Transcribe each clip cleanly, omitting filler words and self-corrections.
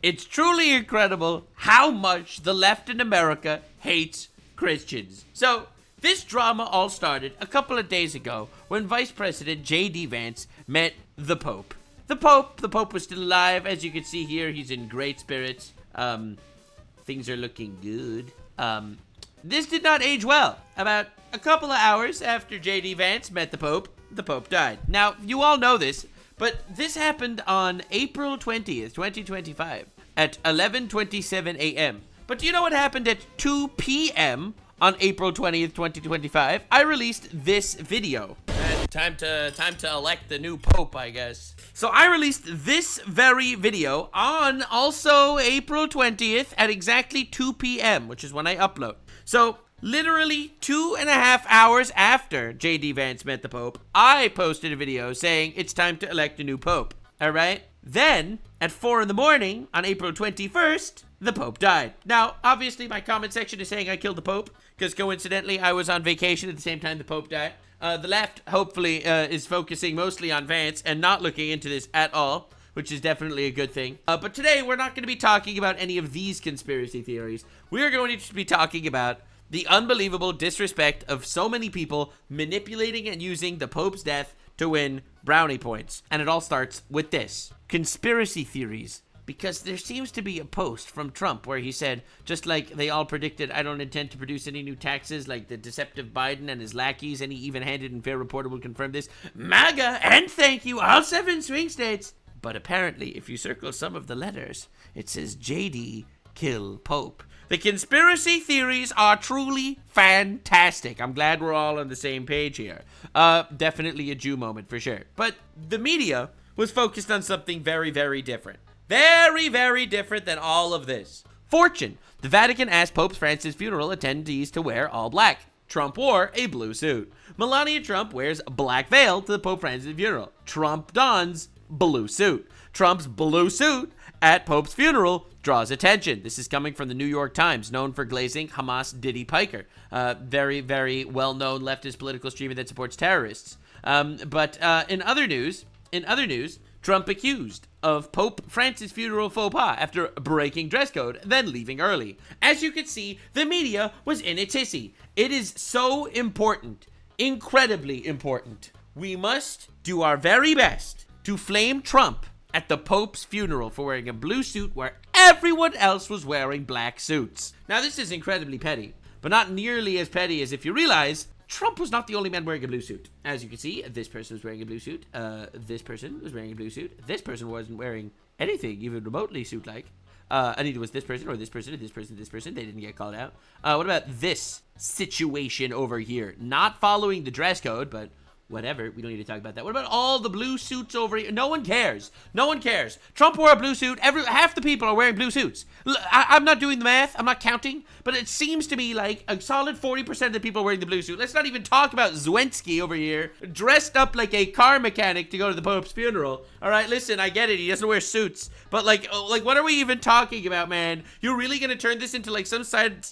It's truly incredible how much the left in America hates Christians. So, this drama all started a couple of days ago when Vice President JD Vance met the Pope. The Pope was still alive. As you can see here, he's in great spirits. Things are looking good. This did not age well. About a couple of hours after JD Vance met the Pope died. Now, you all know this, but this happened on April 20th, 2025 at 11:27 a.m. But do you know what happened at 2 p.m. on April 20th, 2025? I released this video. Time to elect the new Pope, I guess. So I released this very video on also April 20th at exactly 2 p.m., which is when I upload. So literally 2.5 hours after JD Vance met the Pope, I posted a video saying it's time to elect a new Pope. All right? Then, at 4 in the morning on April 21st, the Pope died. Now, obviously, my comment section is saying I killed the Pope because coincidentally, I was on vacation at the same time the Pope died. The left, hopefully, is focusing mostly on Vance and not looking into this at all, which is definitely a good thing. But today, we're not going to be talking about any of these conspiracy theories. We are going to be talking about the unbelievable disrespect of so many people manipulating and using the Pope's death to win brownie points. And it all starts with this. Conspiracy theories. Because there seems to be a post from Trump where he said, just like they all predicted, I don't intend to produce any new taxes like the deceptive Biden and his lackeys, and he even-handed and fair reporter will confirm this. MAGA and thank you, all 7 swing states. But apparently, if you circle some of the letters, it says JD kill Pope. The conspiracy theories are truly fantastic. I'm glad we're all on the same page here. Definitely a Jew moment for sure. But the media was focused on something very, very different. Very, very different than all of this. Fortune. The Vatican asked Pope Francis' funeral attendees to wear all black. Trump wore a blue suit. Melania Trump wears a black veil to the Pope Francis' funeral. Trump dons blue suit. Trump's blue suit at Pope's funeral draws attention. This is coming from the New York Times, known for glazing Hamas Diddy Piker. Very, very well-known leftist political streamer that supports terrorists. But in other news, Trump accused of Pope Francis' funeral faux pas after breaking dress code, then leaving early. As you can see, the media was in a tizzy. It is so important, incredibly important. We must do our very best to flame Trump at the Pope's funeral for wearing a blue suit where everyone else was wearing black suits. Now, this is incredibly petty, but not nearly as petty as if you realize Trump was not the only man wearing a blue suit. As you can see, this person was wearing a blue suit. This person was wearing a blue suit. This person wasn't wearing anything, even remotely suit-like. And it was this person, or this person, or this person, this person. They didn't get called out. What about this situation over here? Not following the dress code, but whatever. We don't need to talk about that. What about all the blue suits over here? No one cares. No one cares. Trump wore a blue suit. Half the people are wearing blue suits. I'm not doing the math. I'm not counting. But it seems to me like a solid 40% of the people are wearing the blue suit. Let's not even talk about Zelenskyy over here, dressed up like a car mechanic to go to the Pope's funeral. All right, listen, I get it. He doesn't wear suits. But like what are we even talking about, man? You're really going to turn this into like some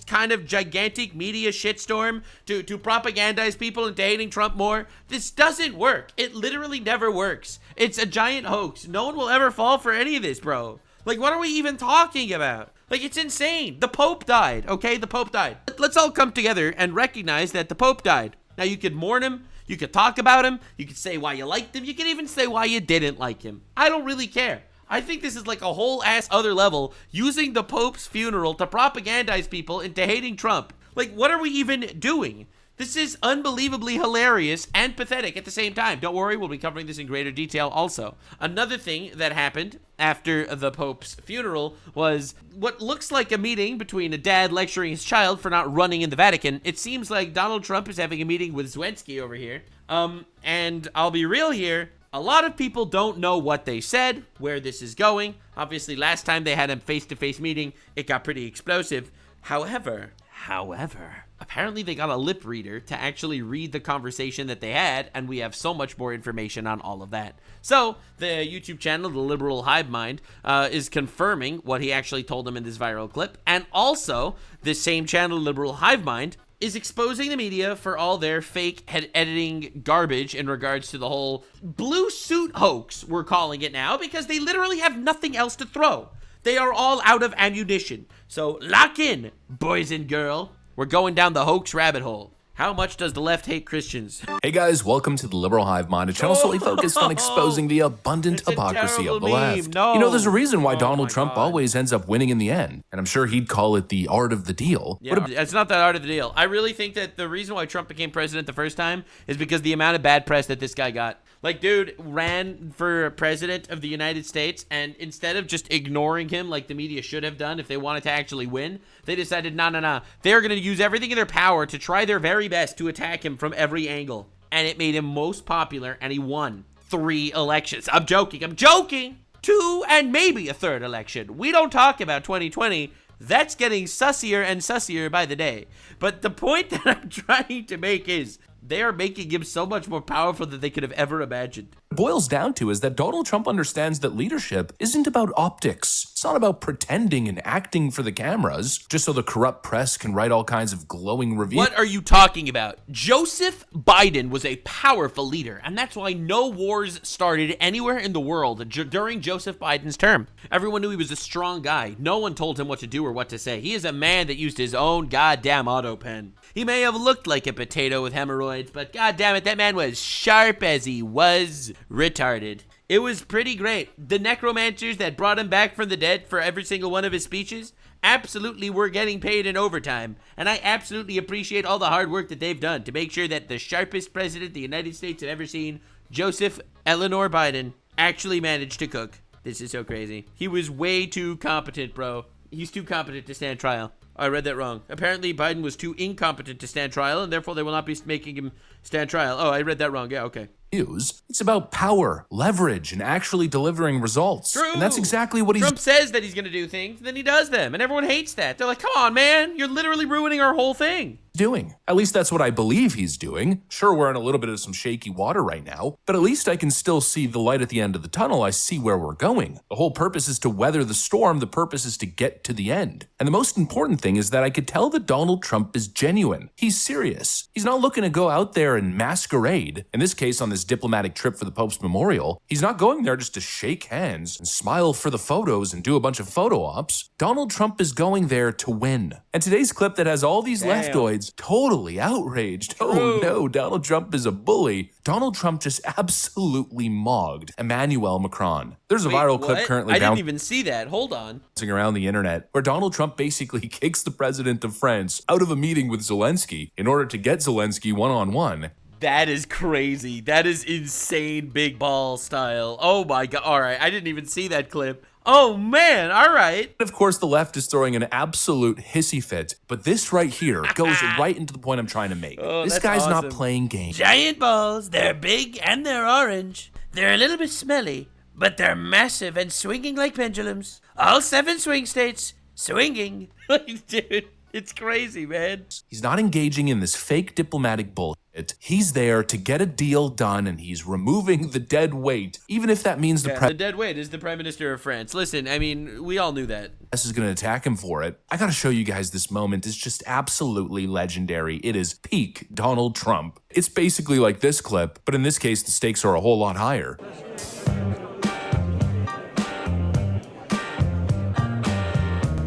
kind of gigantic media shitstorm to propagandize people into hating Trump more? This doesn't work. It literally never works. It's a giant hoax. No one will ever fall for any of this, bro. Like, what are we even talking about? Like, it's insane. The Pope died, okay? The Pope died. Let's all come together and recognize that the Pope died. Now, you could mourn him. You could talk about him. You could say why you liked him. You could even say why you didn't like him. I don't really care. I think this is like a whole ass other level, using the Pope's funeral to propagandize people into hating Trump. Like, what are we even doing? This is unbelievably hilarious and pathetic at the same time. Don't worry, we'll be covering this in greater detail also. Another thing that happened after the Pope's funeral was what looks like a meeting between a dad lecturing his child for not running in the Vatican. It seems like Donald Trump is having a meeting with Zelenskyy over here. And I'll be real here. A lot of people don't know what they said, where this is going. Obviously, last time they had a face-to-face meeting, it got pretty explosive. However, apparently they got a lip reader to actually read the conversation that they had, and we have so much more information on all of that. So, the YouTube channel, The Liberal Hivemind, is confirming what he actually told them in this viral clip, and also, this same channel, Liberal Hivemind, is exposing the media for all their fake head editing garbage in regards to the whole blue suit hoax, we're calling it now, because they literally have nothing else to throw. They are all out of ammunition. So lock in, boys and girl. We're going down the hoax rabbit hole. How much does the left hate Christians? Hey guys, welcome to the Liberal Hive Mind, a channel solely focused on exposing the abundant hypocrisy of the left. No. You know, there's a reason why Donald my Trump God. always ends up winning in the end, and I'm sure he'd call it the art of the deal. Yeah, it's not that art of the deal. I really think that the reason why Trump became president the first time is because the amount of bad press that this guy got. Like, dude ran for president of the United States, and instead of just ignoring him like the media should have done if they wanted to actually win, they decided, no. They're going to use everything in their power to try their very best to attack him from every angle. And it made him most popular, and he won 3 elections. I'm joking. 2 and maybe a 3rd election. We don't talk about 2020. That's getting sussier and sussier by the day. But the point that I'm trying to make is they are making him so much more powerful than they could have ever imagined. It boils down to is that Donald Trump understands that leadership isn't about optics. It's not about pretending and acting for the cameras, just so the corrupt press can write all kinds of glowing reviews. What are you talking about? Joseph Biden was a powerful leader, and that's why no wars started anywhere in the world during Joseph Biden's term. Everyone knew he was a strong guy. No one told him what to do or what to say. He is a man that used his own goddamn auto pen. He may have looked like a potato with hemorrhoids, but goddammit, that man was sharp as he was retarded. It was pretty great. The necromancers that brought him back from the dead for every single one of his speeches absolutely were getting paid in overtime. And I absolutely appreciate all the hard work that they've done to make sure that the sharpest president the United States have ever seen, Joseph Eleanor Biden, actually managed to cook. This is so crazy. He was way too competent, bro. He's too competent to stand trial. I read that wrong. Apparently, Biden was too incompetent to stand trial, and therefore they will not be making him stand trial. Oh, I read that wrong. Yeah, okay. It's about power, leverage, and actually delivering results. True. And that's exactly what Trump says that he's going to do things, and then he does them, and everyone hates that. They're like, come on, man. You're literally ruining our whole thing. doing. At least that's what I believe he's doing. Sure, we're in a little bit of some shaky water right now, but at least I can still see the light at the end of the tunnel. I see where we're going. The whole purpose is to weather the storm. The purpose is to get to the end. And the most important thing is that I could tell that Donald Trump is genuine. He's serious. He's not looking to go out there and masquerade. In this case, on this diplomatic trip for the Pope's memorial, he's not going there just to shake hands and smile for the photos and do a bunch of photo ops. Donald Trump is going there to win. And today's clip that has all these leftoids totally outraged. Oh no, Donald Trump is a bully. Donald Trump just absolutely mogged Emmanuel Macron. There's a viral clip currently I didn't even see that. Hold on. Bouncing around the internet where Donald Trump basically kicks the president of France out of a meeting with Zelensky in order to get Zelensky one-on-one. That is crazy. That is insane big ball style. Oh my god. All right. I didn't even see that clip. Oh man. All right. Of course, the left is throwing an absolute hissy fit, but this right here goes right into the point I'm trying to make. This guy's not playing games. Giant balls. They're big and they're orange. They're a little bit smelly, but they're massive and swinging like pendulums. All 7 swing states swinging. Dude, it's crazy, man. He's not engaging in this fake diplomatic bullshit. He's there to get a deal done, and he's removing the dead weight, even if that means the dead weight is the Prime Minister of France. Listen, I mean, we all knew that. This is going to attack him for it. I got to show you guys this moment. It's just absolutely legendary. It is peak Donald Trump. It's basically like this clip, but in this case, the stakes are a whole lot higher.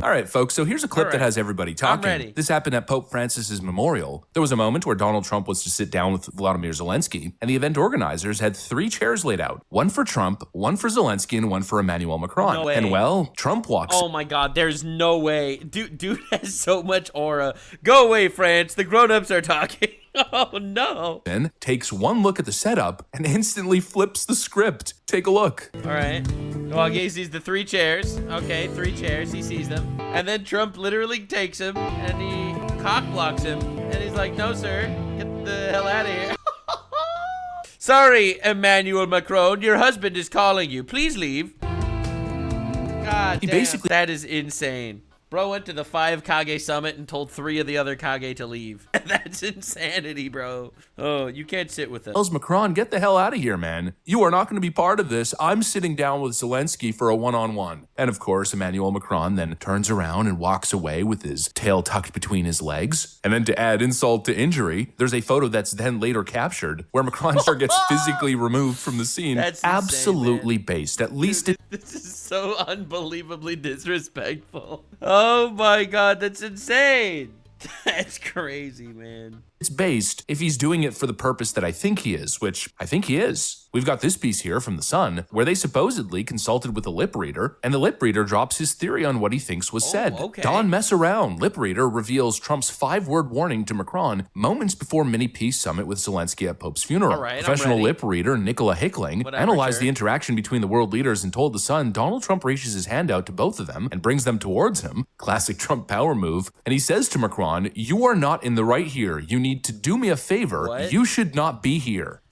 All right, folks, so here's a clip that has everybody talking. I'm ready. This happened at Pope Francis's memorial. There was a moment where Donald Trump was to sit down with Vladimir Zelensky, and the event organizers had 3 chairs laid out. One for Trump, one for Zelensky, and one for Emmanuel Macron. No way. And well, Trump walks... Oh my god, there's no way. Dude has so much aura. Go away, France. The grown-ups are talking. Oh no. Then takes one look at the setup and instantly flips the script. Take a look. All right. Well, he sees the 3 chairs. Okay, 3 chairs. He sees them. And then Trump literally takes him and he cock blocks him. And he's like, no, sir. Get the hell out of here. Sorry, Emmanuel Macron. Your husband is calling you. Please leave. God damn. Basically, that is insane. Bro went to the 5 Kage summit and told 3 of the other Kage to leave. That's insanity, bro. Oh, you can't sit with us. Tells Macron, get the hell out of here, man. You are not going to be part of this. I'm sitting down with Zelensky for a one-on-one. And of course, Emmanuel Macron then turns around and walks away with his tail tucked between his legs. And then to add insult to injury, there's a photo that's then later captured where Macron gets physically removed from the scene. That's insane, absolutely man. Based. At least it This is so unbelievably disrespectful. Oh my god, that's insane. That's crazy, man. It's based if he's doing it for the purpose that I think he is, which I think he is. We've got this piece here from The Sun, where they supposedly consulted with a lip reader, and the lip reader drops his theory on what he thinks was said. Okay. Don't mess around. Lip reader reveals Trump's 5-word warning to Macron moments before mini-peace summit with Zelensky at Pope's funeral. All right, Professional lip reader Nicola Hickling analyzed the interaction between the world leaders and told The Sun Donald Trump reaches his hand out to both of them and brings them towards him. Classic Trump power move. And he says to Macron, you are not in the right here. You need to do me a favor. What? You should not be here.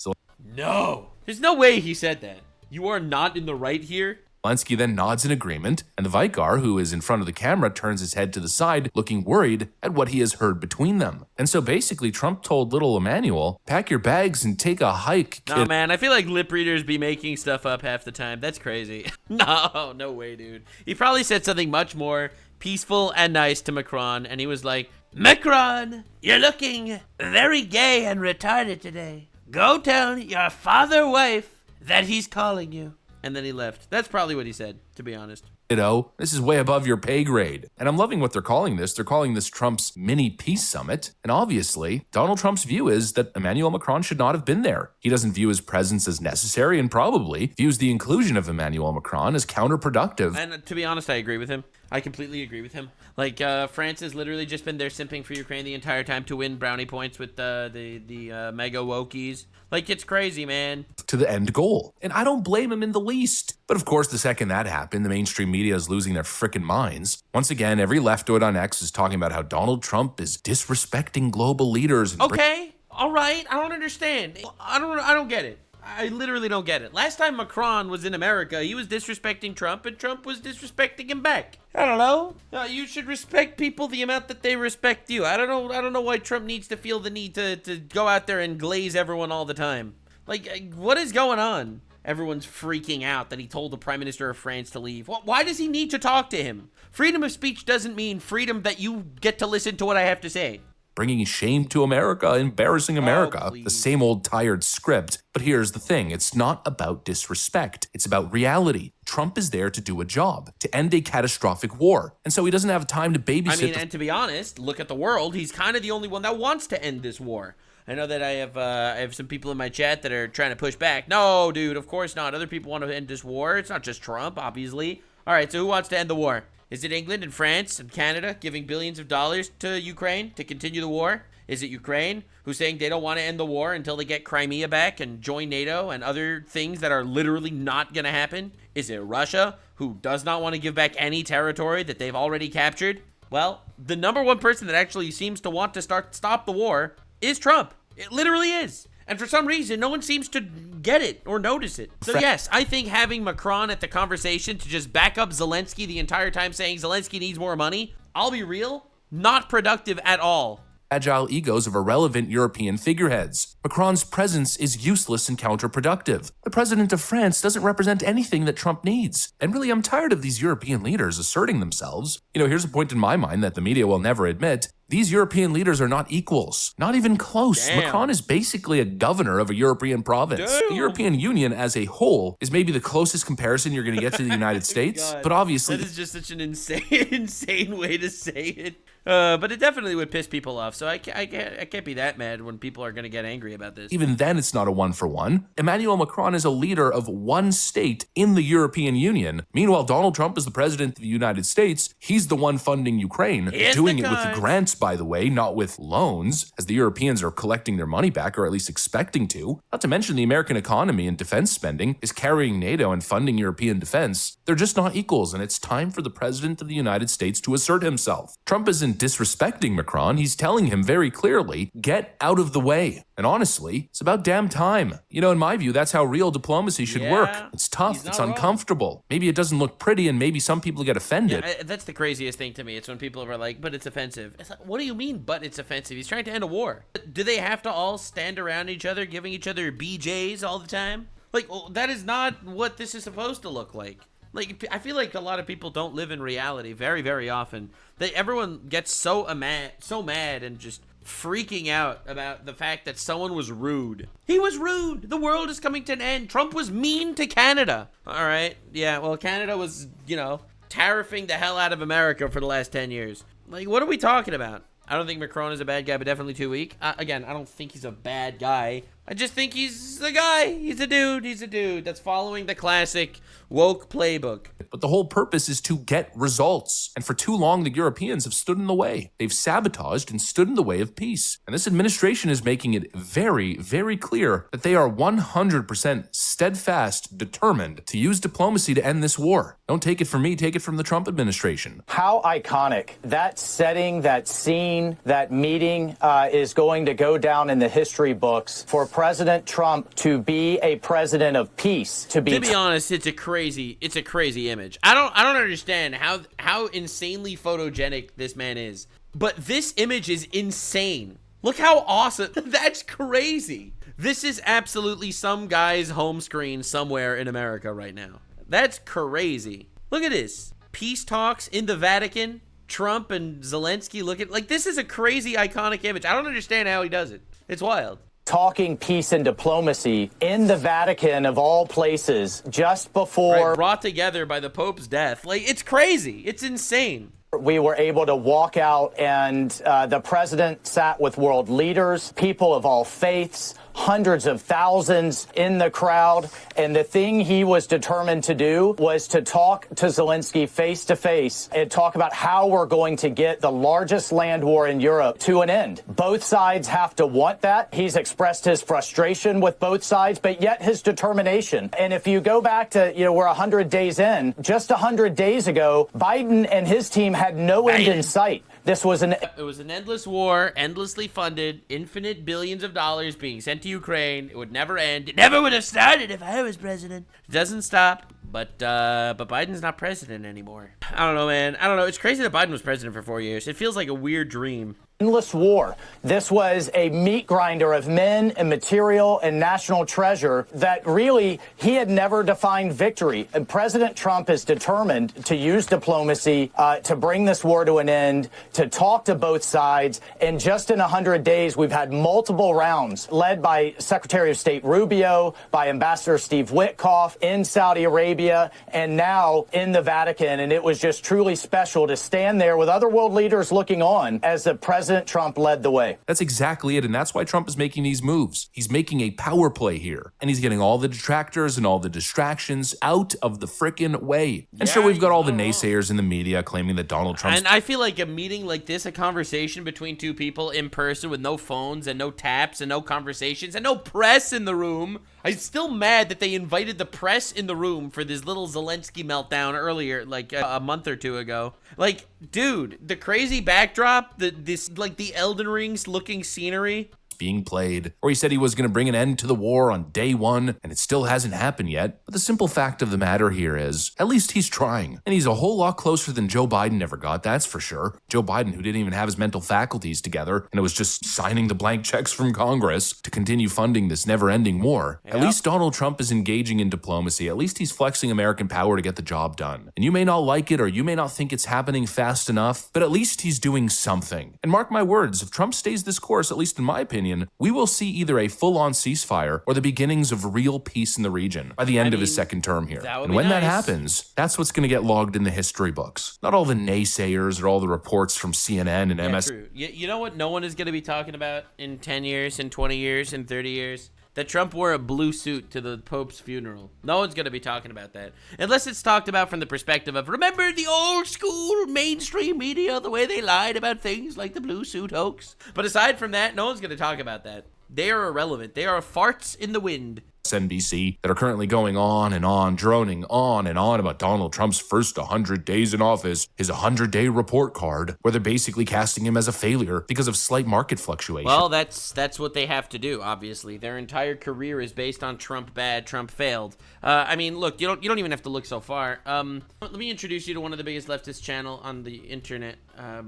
No. There's no way he said that. You are not in the right here. Zelensky then nods in agreement, and the Vicar, who is in front of the camera, turns his head to the side, looking worried at what he has heard between them. And so basically, Trump told little Emmanuel, pack your bags and take a hike, kid. No, man, I feel like lip readers be making stuff up half the time. That's crazy. No way, dude. He probably said something much more peaceful and nice to Macron, and he was like, Macron, you're looking very gay and retarded today. Go tell your father-wife that he's calling you. And then he left. That's probably what he said, to be honest. This is way above your pay grade. And I'm loving what they're calling this. They're calling this Trump's mini-peace summit. And obviously, Donald Trump's view is that Emmanuel Macron should not have been there. He doesn't view his presence as necessary and probably views the inclusion of Emmanuel Macron as counterproductive. And to be honest, I agree with him. I completely agree with him. Like, France has literally just been there simping for Ukraine the entire time to win brownie points with the mega wokies. Like, it's crazy, man. To the end goal. And I don't blame him in the least. But of course, the second that happened, the mainstream media is losing their frickin' minds. Once again, every leftoid on X is talking about how Donald Trump is disrespecting global leaders. And okay, all right, I don't understand. I don't get it. I literally don't get it. Last time Macron was in America, he was disrespecting Trump, and Trump was disrespecting him back. I don't know. You should respect people the amount that they respect you. I don't know why Trump needs to feel the need to go out there and glaze everyone all the time. Like, what is going on? Everyone's freaking out that he told the Prime Minister of France to leave. Why does he need to talk to him? Freedom of speech doesn't mean freedom that you get to listen to what I have to say. Bringing shame to America, embarrassing America. Please. The same old tired script. But here's the thing. It's not about disrespect. It's about reality. Trump is there to do a job, to end a catastrophic war. And so he doesn't have time to babysit. And to be honest, look at the world. He's kind of the only one that wants to end this war. I know that I have some people in my chat that are trying to push back. No, dude, of course not. Other people want to end this war. It's not just Trump, obviously. All right, so who wants to end the war? Is it England and France and Canada giving billions of dollars to Ukraine to continue the war? Is it Ukraine who's saying they don't want to end the war until they get Crimea back and join NATO and other things that are literally not going to happen? Is it Russia who does not want to give back any territory that they've already captured? Well, the number one person that actually seems to want to stop the war is Trump. It literally is. And for some reason, no one seems to get it or notice it. So yes, I think having Macron at the conversation to just back up Zelensky the entire time saying Zelensky needs more money, I'll be real, not productive at all. Agile egos of irrelevant European figureheads. Macron's presence is useless and counterproductive. The president of France doesn't represent anything that Trump needs. And really, I'm tired of these European leaders asserting themselves. Here's a point in my mind that the media will never admit. These European leaders are not equals, not even close. Damn. Macron is basically a governor of a European province. Damn. The European Union as a whole is maybe the closest comparison you're going to get to the United States. God. But obviously, That is just such an insane way to say it. But it definitely would piss people off. So I can't be that mad when people are going to get angry about this. even then it's not a one-for-one. Emmanuel Macron is a leader of one state in the European Union. Meanwhile, Donald Trump is the president of the United States. He's the one funding Ukraine, Here's doing the it with the cards. grants by the way, not with loans, as the Europeans are collecting their money back, or at least expecting to. Not to mention the American economy and defense spending is carrying NATO and funding European defense. They're just not equals, and it's time for the President of the United States to assert himself. Trump isn't disrespecting Macron, he's telling him very clearly, get out of the way. And honestly, it's about damn time. You know, in my view, that's how real diplomacy should work. It's tough, it's uncomfortable. Maybe it doesn't look pretty, and maybe some people get offended. Yeah, that's the craziest thing to me. It's when people are like, but it's offensive. It's like, what do you mean, but it's offensive? He's trying to end a war. Do they have to all stand around each other, giving each other BJs all the time? Like, well, that is not what this is supposed to look like. Like, I feel like a lot of people don't live in reality very, very often. Everyone gets so mad and just freaking out about the fact that someone was rude. He was rude. The world is coming to an end. Trump was mean to Canada. All right. Yeah, well, Canada was, tariffing the hell out of America for the last 10 years. Like, what are we talking about? I don't think Macron is a bad guy, but definitely too weak. Again, I don't think he's a bad guy. I just think he's a guy. He's a dude. He's a dude that's following the classic woke playbook. But the whole purpose is to get results. And for too long, the Europeans have stood in the way. They've sabotaged and stood in the way of peace. And this administration is making it very, very clear that they are 100% steadfast, determined to use diplomacy to end this war. Don't take it from me, take it from the Trump administration. How iconic. That setting, that scene, that meeting is going to go down in the history books for President Trump to be a president of peace. To be honest, it's a crazy image. I don't understand how insanely photogenic this man is. But this image is insane. Look how awesome. That's crazy. This is absolutely some guy's home screen somewhere in America right now. That's crazy. Look at this. Peace talks in the Vatican. Trump and Zelensky looking like this is a crazy iconic image. I don't understand how he does it. It's wild. Talking peace and diplomacy in the Vatican of all places just before brought together by the Pope's death. Like, it's crazy. It's insane. We were able to walk out and the president sat with world leaders, people of all faiths, hundreds of thousands in the crowd. And the thing he was determined to do was to talk to Zelensky face to face and talk about how we're going to get the largest land war in Europe to an end. Both sides have to want that. He's expressed his frustration with both sides, but yet his determination. And if you go back to, we're 100 days in, just 100 days ago, Biden and his team had no end in sight. It was an endless war, endlessly funded, infinite billions of dollars being sent to Ukraine. It would never end. It never would have started if I was president. It doesn't stop, but Biden's not president anymore. I don't know, man. I don't know. It's crazy that Biden was president for 4 years. It feels like a weird dream. Endless war. This was a meat grinder of men and material and national treasure that really he had never defined victory. And President Trump is determined to use diplomacy to bring this war to an end, to talk to both sides. And just in 100 days, we've had multiple rounds led by Secretary of State Rubio, by Ambassador Steve Witkoff in Saudi Arabia, and now in the Vatican. And it was just truly special to stand there with other world leaders looking on as the President Trump led the way. That's exactly it, and that's why Trump is making these moves. He's making a power play here, and he's getting all the detractors and all the distractions out of the frickin' way. And sure, we've got all the naysayers in the media claiming that Donald Trump's... And I feel like a meeting like this, a conversation between two people in person with no phones and no taps and no conversations and no press in the room. I'm still mad that they invited the press in the room for this little Zelensky meltdown earlier, like a month or two ago. Like, dude, the crazy backdrop, the Elden Rings looking scenery. Being played, or he said he was going to bring an end to the war on day one, and it still hasn't happened yet. But the simple fact of the matter here is, at least he's trying. And he's a whole lot closer than Joe Biden ever got, that's for sure. Joe Biden, who didn't even have his mental faculties together, and it was just signing the blank checks from Congress to continue funding this never-ending war. Yep. At least Donald Trump is engaging in diplomacy. At least he's flexing American power to get the job done. And you may not like it, or you may not think it's happening fast enough, but at least he's doing something. And mark my words, if Trump stays this course, at least in my opinion, we will see either a full-on ceasefire or the beginnings of real peace in the region by the end of his second term here. And when that happens, that's what's going to get logged in the history books. Not all the naysayers or all the reports from CNN and MS. True. You know what no one is going to be talking about in 10 years, in 20 years, in 30 years? that Trump wore a blue suit to the Pope's funeral. No one's going to be talking about that. Unless it's talked about from the perspective of, remember the old school mainstream media, the way they lied about things like the blue suit hoax? But aside from that, no one's going to talk about that. They are irrelevant. They are farts in the wind. NBC that are currently going on, droning on and on about Donald Trump's first 100 days in office, his 100-day report card, where they're basically casting him as a failure because of slight market fluctuation. Well, that's what they have to do, obviously. Their entire career is based on Trump bad, Trump failed. I mean, look, you don't even have to look so far. Let me introduce you to one of the biggest leftist channel on the internet,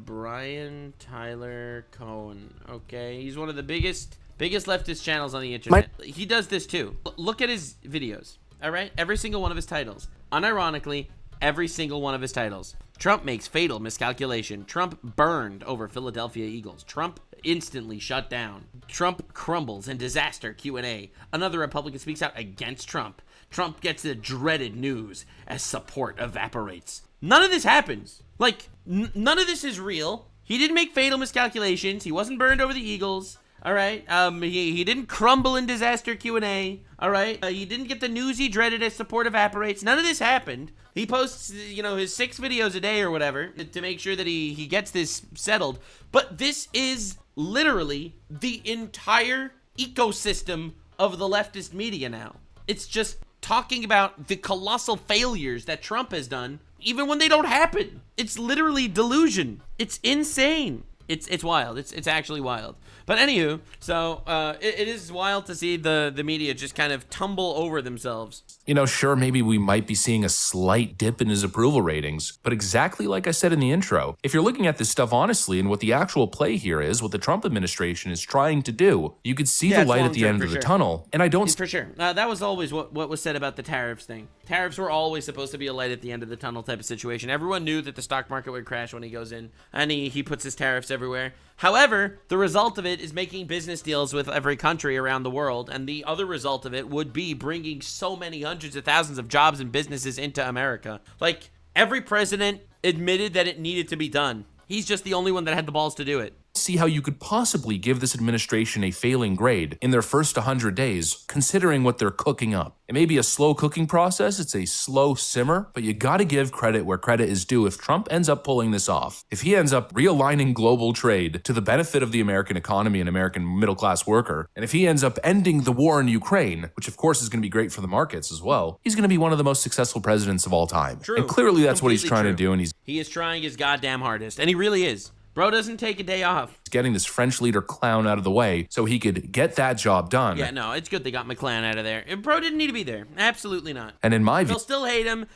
Brian Tyler Cohen. Okay, he's one of the biggest leftist channels on the internet. He does this too. Look at his videos, all right? Every single one of his titles. Unironically, every single one of his titles. Trump makes fatal miscalculation. Trump burned over Philadelphia Eagles. Trump instantly shut down. Trump crumbles in disaster Q&A. Another Republican speaks out against Trump. Trump gets the dreaded news as support evaporates. None of this happens. Like, none of this is real. He didn't make fatal miscalculations. He wasn't burned over the Eagles. All right. He didn't crumble in disaster Q&A. All right. He didn't get the news he dreaded as support evaporates. None of this happened. He posts, his 6 videos a day or whatever to make sure that he gets this settled. But this is literally the entire ecosystem of the leftist media now. It's just talking about the colossal failures that Trump has done, even when they don't happen. It's literally delusion. It's insane. It's wild. It's actually wild. But anywho, so it is wild to see the media just kind of tumble over themselves. Sure, maybe we might be seeing a slight dip in his approval ratings, but exactly like I said in the intro, if you're looking at this stuff honestly and what the actual play here is, what the Trump administration is trying to do, you could see the light at the end of the tunnel, and I don't... For sure. That was always what was said about the tariffs thing. Tariffs were always supposed to be a light at the end of the tunnel type of situation. Everyone knew that the stock market would crash when he goes in, and he puts his tariffs everywhere. However, the result of it is making business deals with every country around the world, and the other result of it would be bringing so many hundreds of thousands of jobs and businesses into America. Like, every president admitted that it needed to be done. He's just the only one that had the balls to do it. See how you could possibly give this administration a failing grade in their first 100 days, considering what they're cooking up. It may be a slow cooking process, it's a slow simmer, but you gotta give credit where credit is due if Trump ends up pulling this off. If he ends up realigning global trade to the benefit of the American economy and American middle-class worker, and if he ends up ending the war in Ukraine, which of course is gonna be great for the markets as well, he's gonna be one of the most successful presidents of all time. True. And clearly that's what he's trying to do, and he is trying his goddamn hardest, and he really is. Bro doesn't take a day off. Getting this French leader clown out of the way so he could get that job done. Yeah, no, it's good they got McClown out of there. Bro didn't need to be there. Absolutely not. And in my view, they'll still hate him.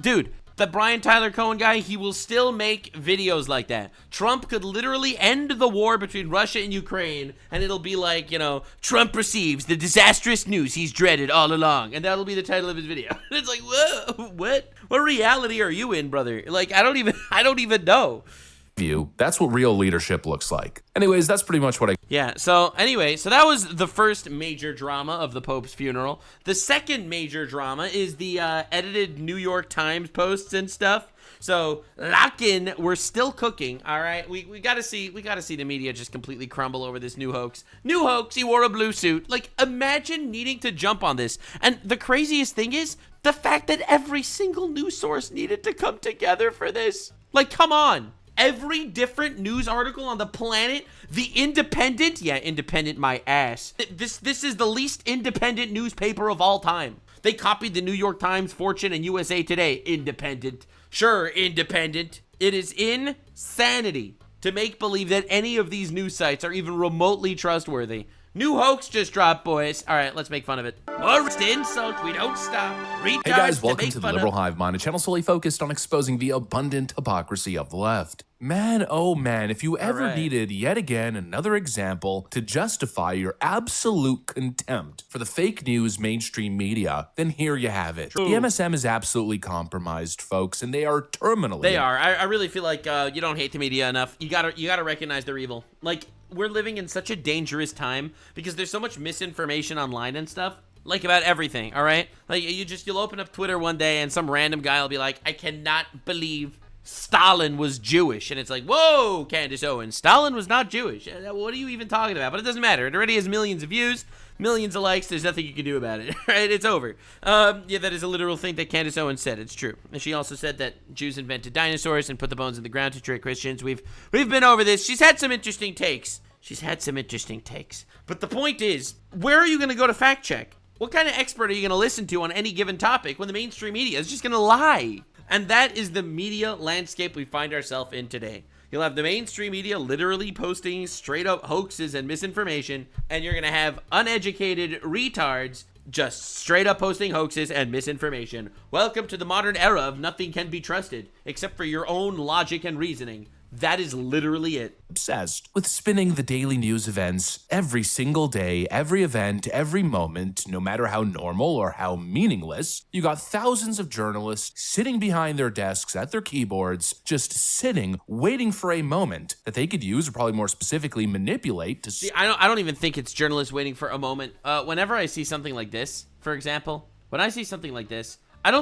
Dude, the Brian Tyler Cohen guy, he will still make videos like that. Trump could literally end the war between Russia and Ukraine, and it'll be like, Trump receives the disastrous news he's dreaded all along, and that'll be the title of his video. It's like, whoa, what reality are you in, brother? Like, I don't even know. That's what real leadership looks like. Anyways, that's pretty much what I... Yeah, so that was the first major drama of the Pope's funeral. The second major drama is the edited New York Times posts and stuff. So, lock in, we're still cooking, all right? We gotta see the media just completely crumble over this new hoax. New hoax, he wore a blue suit. Like, imagine needing to jump on this. And the craziest thing is the fact that every single news source needed to come together for this. Like, come on. Every different news article on the planet, the Independent, Independent my ass. This is the least independent newspaper of all time. They copied the New York Times, Fortune, and USA Today. Independent. Sure, independent. It is insanity to make believe that any of these news sites are even remotely trustworthy. New hoax just dropped, boys. All right, let's make fun of it. More insult, we don't stop. Hey guys, welcome to the Liberal Hive Mind, a channel solely focused on exposing the abundant hypocrisy of the left. Man, oh man, if you ever needed yet again another example to justify your absolute contempt for the fake news mainstream media, then here you have it. True. The MSM is absolutely compromised, folks, and they are terminally... They are. I really feel like you don't hate the media enough. You gotta recognize their evil. Like, we're living in such a dangerous time because there's so much misinformation online and stuff. Like, about everything, all right? Like, you'll open up Twitter one day and some random guy will be like, I cannot believe Stalin was Jewish. And it's like, whoa, Candace Owens, Stalin was not Jewish. What are you even talking about? But it doesn't matter. It already has millions of views, millions of likes. There's nothing you can do about it, right? It's over. Yeah, that is a literal thing that Candace Owens said. It's true. And she also said that Jews invented dinosaurs and put the bones in the ground to trick Christians. We've been over this. She's had some interesting takes. But the point is, where are you going to go to fact check? What kind of expert are you going to listen to on any given topic when the mainstream media is just going to lie? And that is the media landscape we find ourselves in today. You'll have the mainstream media literally posting straight up hoaxes and misinformation, and you're going to have uneducated retards just straight up posting hoaxes and misinformation. Welcome to the modern era of nothing can be trusted except for your own logic and reasoning. That is literally it. Obsessed with spinning the daily news events every single day, every event, every moment, no matter how normal or how meaningless. You got thousands of journalists sitting behind their desks at their keyboards, just sitting, waiting for a moment that they could use, or probably more specifically manipulate to See, I don't even think it's journalists waiting for a moment. Whenever I see something like this, for example, I don't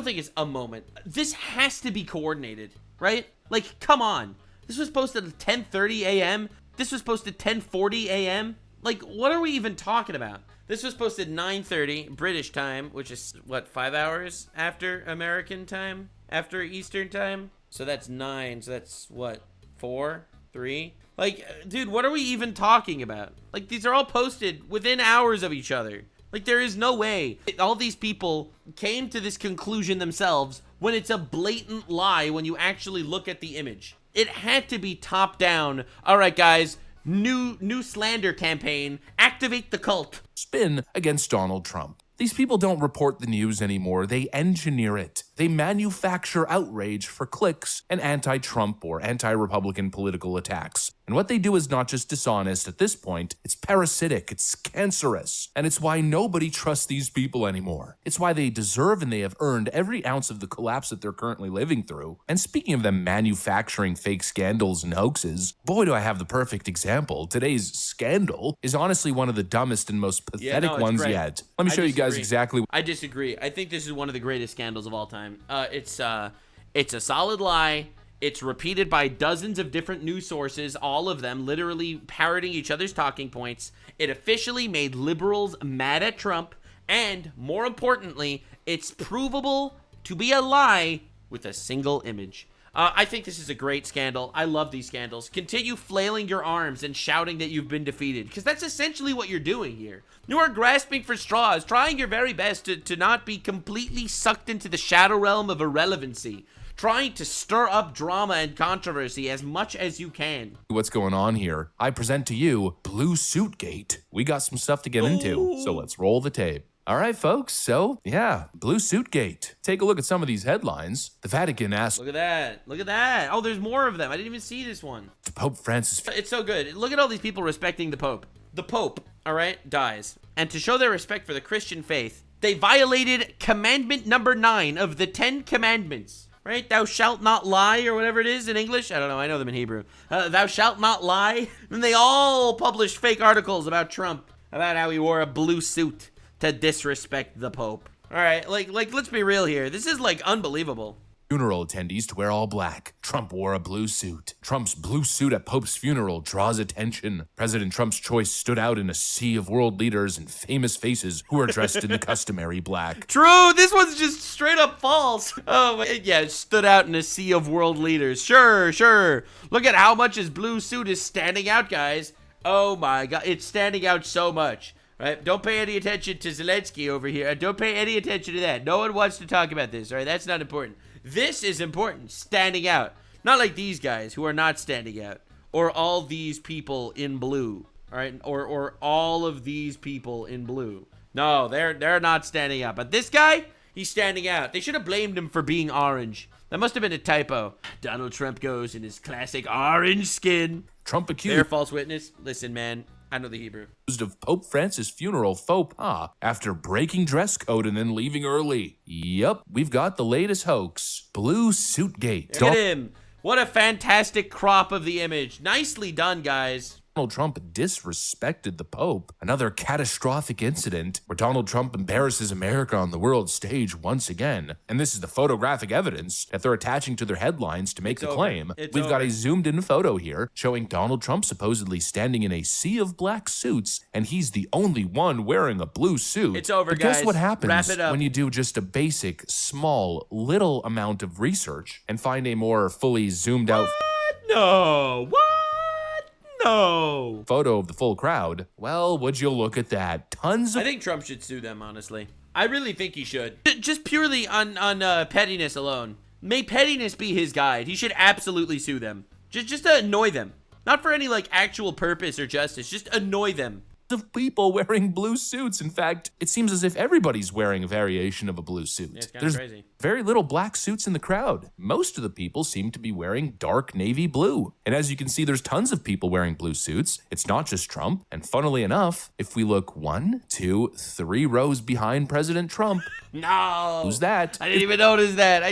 think it's a moment. This has to be coordinated, right? Like, come on. This was posted at 10:30 a.m. This was posted 10:40 a.m. Like, what are we even talking about? This was posted 9:30 British time, which is, what, 5 hours after American time? After Eastern time? So that's 9. So that's, what, 4? 3? Like, dude, what are we even talking about? Like, these are all posted within hours of each other. Like, there is no way all these people came to this conclusion themselves when it's a blatant lie when you actually look at the image. It had to be top down. All right, guys, new slander campaign. Activate the cult. spin against Donald Trump. These people don't report the news anymore. They engineer it. They manufacture outrage for clicks and anti-Trump or anti-Republican political attacks. And what they do is not just dishonest at this point, it's parasitic, it's cancerous. And it's why nobody trusts these people anymore. It's why they deserve and they have earned every ounce of the collapse that they're currently living through. And speaking of them manufacturing fake scandals and hoaxes, boy do I have the perfect example. Today's scandal is honestly one of the dumbest and most pathetic ones yet. Let me show you guys exactly. I disagree. I think this is one of the greatest scandals of all time. It's a solid lie. It's repeated by dozens of different news sources, all of them literally parroting each other's talking points. It officially made liberals mad at Trump, and more importantly, it's provable to be a lie with a single image. I think this is a great scandal. I love these scandals. Continue flailing your arms and shouting that you've been defeated, because that's essentially what you're doing here. You are grasping for straws, trying your very best to not be completely sucked into the shadow realm of irrelevancy, trying to stir up drama and controversy as much as you can. What's going on here? I present to you Blue Suitgate. We got some stuff to get into, so let's roll the tape. All right, folks, so, yeah, Blue Suitgate. Take a look at some of these headlines. The Vatican asked... Look at that. Look at that. Oh, there's more of them. I didn't even see this one. Pope Francis... It's so good. Look at all these people respecting the Pope. The Pope, all right, dies. And to show their respect for the Christian faith, they violated commandment number 9 of the 10 commandments. Right? Thou shalt not lie, or whatever it is in English. I don't know. I know them in Hebrew. Thou shalt not lie. And they all published fake articles about Trump, about how he wore a blue suit to disrespect the Pope. All right, like let's be real here. This is like unbelievable. Funeral attendees to wear all black. Trump wore a blue suit. Trump's blue suit at Pope's funeral draws attention. President Trump's choice stood out in a sea of world leaders and famous faces who are dressed in the customary black. True, this one's just straight up false. Oh, yeah, it stood out in a sea of world leaders. Sure. Look at how much his blue suit is standing out, guys. Oh my God, it's standing out so much. Right? Don't pay any attention to Zelenskyy over here. Don't pay any attention to that. No one wants to talk about this, all right? That's not important. This is important, standing out. Not like these guys who are not standing out. Or all these people in blue, all right? Or all of these people in blue. No, they're not standing out. But this guy, he's standing out. They should have blamed him for being orange. That must have been a typo. Donald Trump goes in his classic orange skin. Trump accused... They're false witness. Listen, man. I know the Hebrew. ...of Pope Francis' funeral faux pas after breaking dress code and then leaving early. Yup, we've got the latest hoax. Blue Suitgate. Look at him. What a fantastic crop of the image. Nicely done, guys. Donald Trump disrespected the Pope. Another catastrophic incident where Donald Trump embarrasses America on the world stage once again. And this is the photographic evidence that they're attaching to their headlines to make the claim. We've got a zoomed in photo here showing Donald Trump supposedly standing in a sea of black suits, and he's the only one wearing a blue suit. It's over, but guys. guess what happens Wrap it up. when you do just a basic, small, little amount of research and find a more fully zoomed out No. What? No. photo of the full crowd? Well, would you look at that? Tons of I think Trump should sue them, honestly. I really think he should. Just purely on pettiness alone. May pettiness be his guide. He should absolutely sue them. Just to annoy them. Not for any, like, actual purpose or justice. Just annoy them. of people wearing blue suits. In fact, it seems as if everybody's wearing a variation of a blue suit. Yeah, it's kind There's of crazy. very little black suits in the crowd. Most of the people seem to be wearing dark navy blue. And as you can see, there's tons of people wearing blue suits. It's not just Trump. And funnily enough, if we look 1, 2, 3 rows behind President Trump, No. who's that? I didn't even notice that.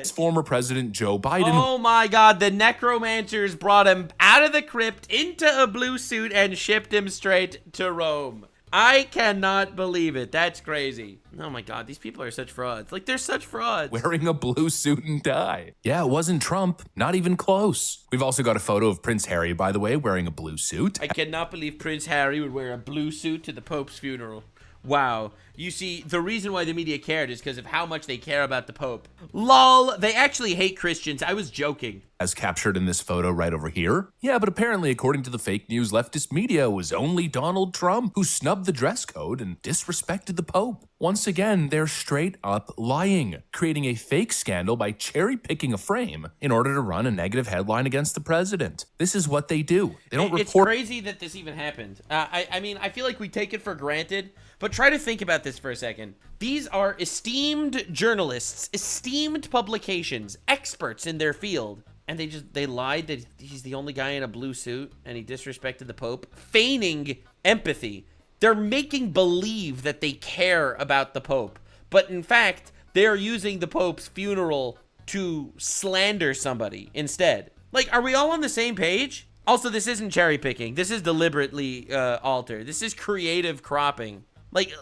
It's former President Joe Biden. Oh my God, the necromancers brought him out of the crypt into a blue suit and shipped him straight to Rome. I cannot believe it. That's crazy. Oh my God, these people are such frauds. Like, they're such frauds. Wearing a blue suit and tie. Yeah, it wasn't Trump. Not even close. We've also got a photo of Prince Harry, by the way, wearing a blue suit. I cannot believe Prince Harry would wear a blue suit to the Pope's funeral. Wow. You see, the reason why the media cared is because of how much they care about the Pope. LOL, they actually hate Christians. I was joking. As captured in this photo right over here. Yeah, but apparently, according to the fake news leftist media, it was only Donald Trump who snubbed the dress code and disrespected the Pope. Once again, they're straight up lying, creating a fake scandal by cherry-picking a frame in order to run a negative headline against the president. This is what they do. They don't It's report. crazy that this even happened. I mean, I feel like we take it for granted, but try to think about this for a second. These are esteemed journalists, esteemed publications, experts in their field. And they lied that he's the only guy in a blue suit and he disrespected the Pope, feigning empathy. They're making believe that they care about the Pope, but in fact, they're using the Pope's funeral to slander somebody instead. Like, are we all on the same page? Also, this isn't cherry picking. This is deliberately altered. This is creative cropping. Like,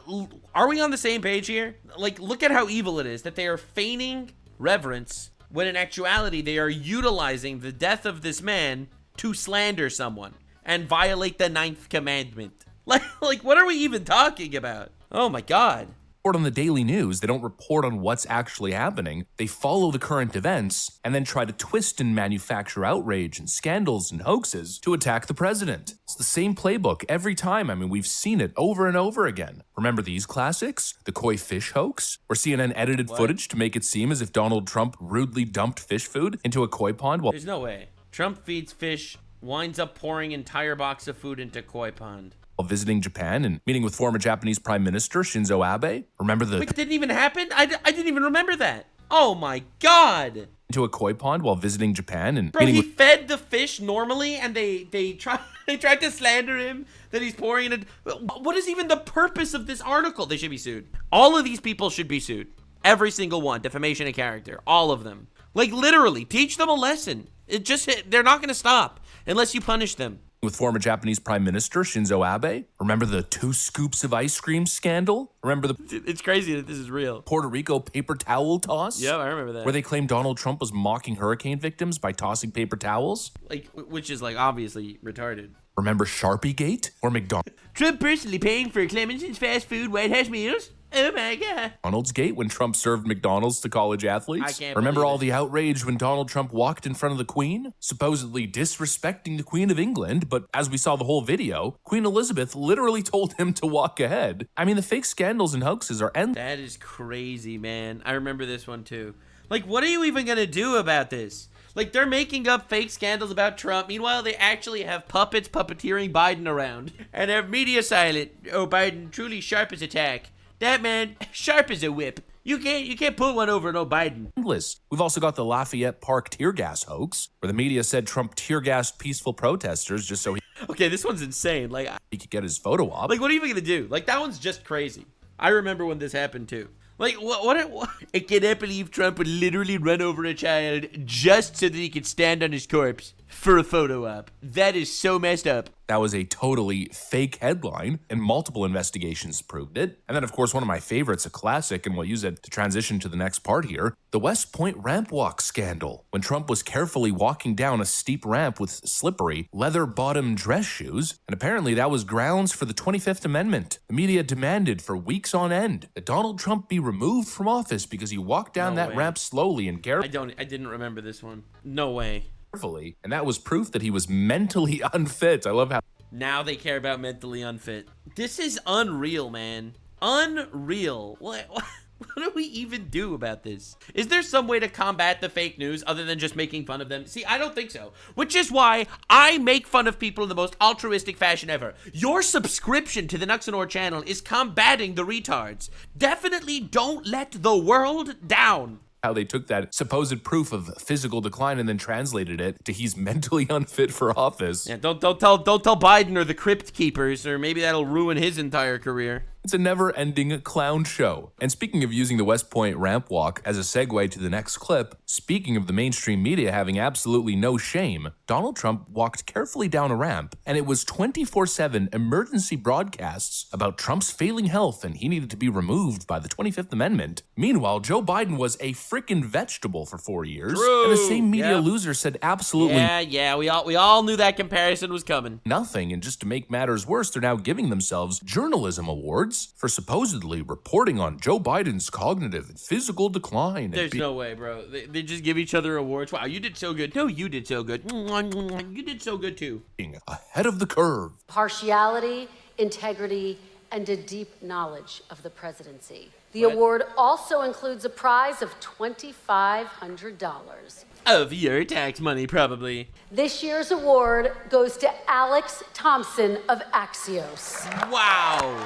are we on the same page here? Like, look at how evil it is that they are feigning reverence when in actuality they are utilizing the death of this man to slander someone and violate the 9th commandment. Like, what are we even talking about? Oh my God. On the daily news, they don't report on what's actually happening. They follow the current events and then try to twist and manufacture outrage and scandals and hoaxes to attack the president. It's the same playbook every time. I mean, we've seen it over and over again. Remember these classics? The koi fish hoax, where CNN edited footage to make it seem as if Donald Trump rudely dumped fish food into a koi pond while There's no way. Trump feeds fish, winds up pouring entire box of food into koi pond. visiting Japan and meeting with former Japanese Prime Minister Shinzo Abe. Remember the Wait, that didn't even happen? I didn't even remember that. Oh my God. into a koi pond while visiting Japan and Bro, meeting he with fed the fish normally, and they tried to slander him that he's pouring in a... What is even the purpose of this article? They should be sued. All of these people should be sued. Every single one. Defamation of character. All of them. Like, literally, teach them a lesson. They're not going to stop unless you punish them. with former Japanese Prime Minister Shinzo Abe. Remember the 2 scoops of ice cream scandal? Remember the It's crazy that this is real. Puerto Rico paper towel toss? Yeah, I remember that. Where they claimed Donald Trump was mocking hurricane victims by tossing paper towels? Like, which is, like, obviously retarded. Remember Sharpie Gate? Or Trump personally paying for Clemenson's fast food White House meals? Oh my God. McDonald's Gate when Trump served McDonald's to college athletes? I can't Remember believe all it. the outrage when Donald Trump walked in front of the Queen? Supposedly disrespecting the Queen of England, but as we saw the whole video, Queen Elizabeth literally told him to walk ahead. I mean, the fake scandals and hoaxes are endless. That is crazy, man. I remember this one too. Like, what are you even gonna do about this? Like, they're making up fake scandals about Trump. Meanwhile, they actually have puppets puppeteering Biden around. And have media silent. Oh, Biden, truly sharp as a tack. That man, sharp as a whip. You can't put one over no Biden. We've also got the Lafayette Park tear gas hoax, where the media said Trump tear gassed peaceful protesters just so Okay, this one's insane. Like, he could get his photo op. what are you even gonna do? Like, that one's just crazy. I remember when this happened too. Like, what? I cannot believe Trump would literally run over a child just so that he could stand on his corpse for a photo op. That is so messed up. That was a totally fake headline, and multiple investigations proved it. And then, of course, one of my favorites, a classic, and we'll use it to transition to the next part here, the West Point ramp walk scandal, when Trump was carefully walking down a steep ramp with slippery, leather-bottom dress shoes, and apparently that was grounds for the 25th Amendment. The media demanded for weeks on end that Donald Trump be removed from office because he walked down that ramp slowly and carefully. I didn't remember this one. No way. And that was proof that he was mentally unfit. I love how now they care about mentally unfit. This is unreal, man. Unreal. What do we even do about this? Is there some way to combat the fake news other than just making fun of them? See, I don't think so. Which is why I make fun of people in the most altruistic fashion ever. Your subscription to the Nuxanor channel is combating the retards. Definitely don't let the world down. How they took that supposed proof of physical decline and then translated it to he's mentally unfit for office. Yeah, don't tell Biden or the Crypt Keepers, or maybe that'll ruin his entire career. It's a never-ending clown show. And speaking of using the West Point ramp walk as a segue to the next clip, speaking of the mainstream media having absolutely no shame, Donald Trump walked carefully down a ramp, and it was 24/7 emergency broadcasts about Trump's failing health and he needed to be removed by the 25th Amendment. Meanwhile, Joe Biden was a freaking vegetable for 4 years. True. And the same media loser said absolutely we all knew that comparison was coming. nothing. And just to make matters worse, they're now giving themselves journalism awards for supposedly reporting on Joe Biden's cognitive and physical decline. There's no way, bro. They just give each other awards. Wow, you did so good. No, you did so good. You did so good too. Being ahead of the curve. Partiality, integrity, and a deep knowledge of the presidency. The award also includes a prize of $2,500. Of your tax money, probably. This year's award goes to Alex Thompson of Axios. Wow.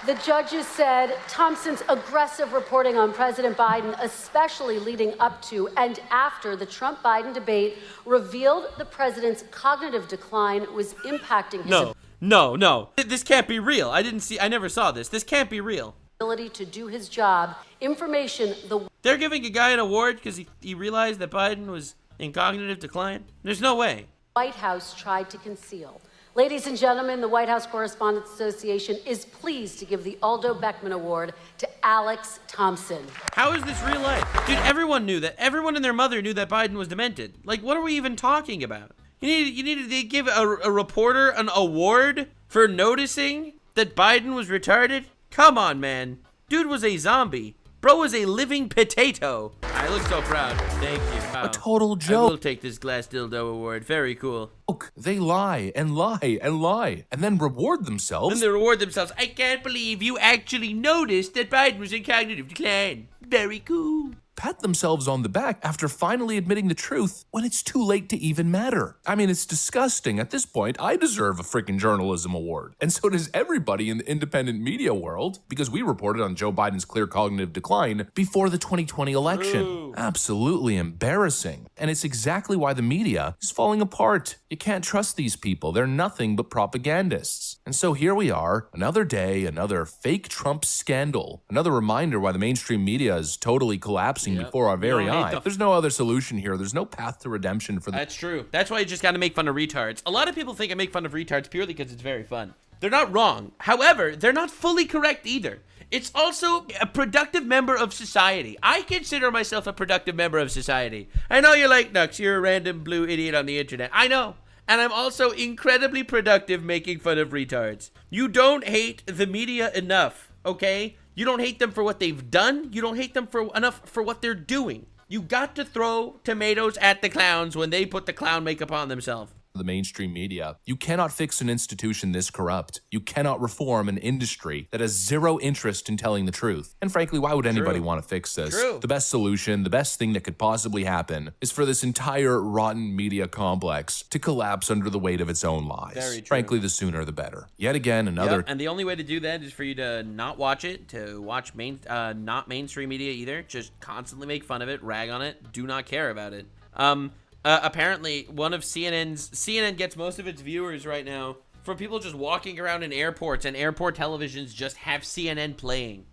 The judges said Thompson's aggressive reporting on President Biden, especially leading up to and after the Trump-Biden debate, revealed the president's cognitive decline was impacting his No. This can't be real. I never saw this. This can't be real. ability to do his job. Information They're giving a guy an award because he realized that Biden was in cognitive decline? There's no way. White House tried to conceal. Ladies and gentlemen, the White House Correspondents Association is pleased to give the Aldo Beckman Award to Alex Thompson. How is this real life? Dude, everyone knew that. Everyone and their mother knew that Biden was demented. Like, what are we even talking about? You needed to give a reporter an award for noticing that Biden was retarded? Come on, man. Dude was a zombie. Bro was a living potato. I look so proud. Thank you. Wow. A total I joke. will take this glass dildo award. Very cool. They lie and lie and lie and then reward themselves. And they reward themselves. I can't believe you actually noticed that Biden was in cognitive decline. Very cool. Pat themselves on the back after finally admitting the truth when it's too late to even matter. I mean, it's disgusting. At this point, I deserve a freaking journalism award. And so does everybody in the independent media world, because we reported on Joe Biden's clear cognitive decline before the 2020 election. Ooh. Absolutely embarrassing. And it's exactly why the media is falling apart. You can't trust these people. They're nothing but propagandists. And so here we are, another day, another fake Trump scandal. Another reminder why the mainstream media is totally collapsing before our very eyes. There's no other solution here. There's no path to redemption for the— That's true. That's why you just gotta make fun of retards. A lot of people think I make fun of retards purely because it's very fun. They're not wrong. However, they're not fully correct either. It's also a productive member of society. I consider myself a productive member of society. I know you're like, Nux, you're a random blue idiot on the internet. I know. And I'm also incredibly productive making fun of retards. You don't hate the media enough, okay? You don't hate them for what they've done. You don't hate them enough for what they're doing. You got to throw tomatoes at the clowns when they put the clown makeup on themselves. The mainstream media. You cannot fix an institution this corrupt. You cannot reform an industry that has zero interest in telling the truth. And frankly, why would anybody want to fix this? True. The best solution, the best thing that could possibly happen is for this entire rotten media complex to collapse under the weight of its own lies. Very true. Frankly, the sooner the better. Yet again, another— Yep, and the only way to do that is for you to not watch it, to watch not mainstream media either. Just constantly make fun of it, rag on it, do not care about it. Apparently, one of CNN gets most of its viewers right now from people just walking around in airports, and airport televisions just have CNN playing.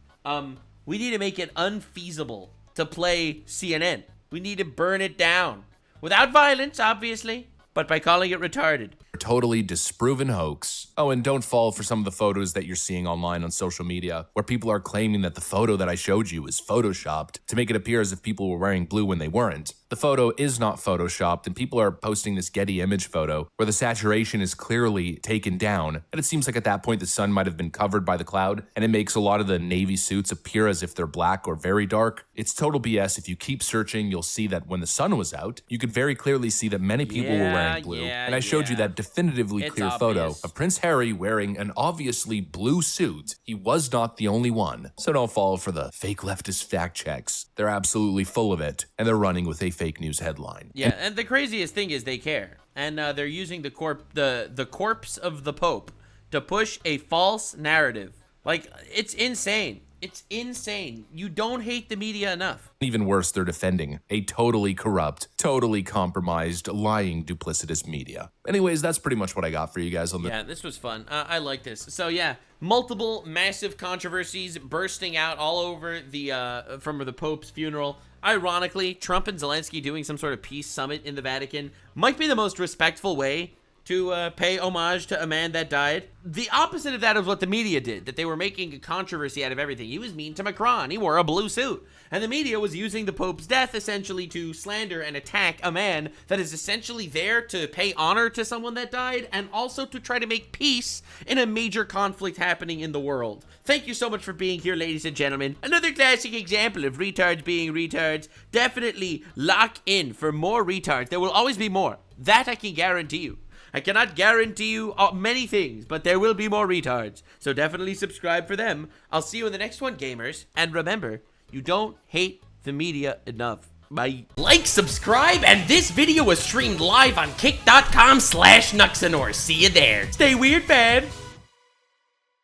We need to make it unfeasible to play CNN. We need to burn it down. Without violence, obviously, but by calling it retarded. Totally disproven hoax. Oh, and don't fall for some of the photos that you're seeing online on social media, where people are claiming that the photo that I showed you is photoshopped to make it appear as if people were wearing blue when they weren't. The photo is not photoshopped, and people are posting this Getty image photo where the saturation is clearly taken down, and it seems like at that point the sun might have been covered by the cloud, and it makes a lot of the navy suits appear as if they're black or very dark. It's total BS. If you keep searching, you'll see that when the sun was out, you could very clearly see that many people were wearing blue, and I showed you that definitively clear photo of Prince Harry wearing an obviously blue suit. He was not the only one. So don't fall for the fake leftist fact checks. They're absolutely full of it, and they're running with a fake news headline. Yeah, and the craziest thing is they care. And they're using the corpse of the Pope to push a false narrative. Like, it's insane. It's insane. You don't hate the media enough. Even worse, they're defending a totally corrupt, totally compromised, lying, duplicitous media. Anyways, that's pretty much what I got for you guys on the... Yeah, this was fun. I like this. So yeah, multiple massive controversies bursting out all over the from the Pope's funeral. Ironically, Trump and Zelensky doing some sort of peace summit in the Vatican might be the most respectful way to pay homage to a man that died. The opposite of that is what the media did, that they were making a controversy out of everything. He was mean to Macron. He wore a blue suit. And the media was using the Pope's death essentially to slander and attack a man that is essentially there to pay honor to someone that died and also to try to make peace in a major conflict happening in the world. Thank you so much for being here, ladies and gentlemen. Another classic example of retards being retards. Definitely lock in for more retards. There will always be more. That I can guarantee you. I cannot guarantee you many things, but there will be more retards. So definitely subscribe for them. I'll see you in the next one, gamers. And remember, you don't hate the media enough. Bye. Like, subscribe, and this video was streamed live on kick.com/Nuxanor. See you there. Stay weird, fam.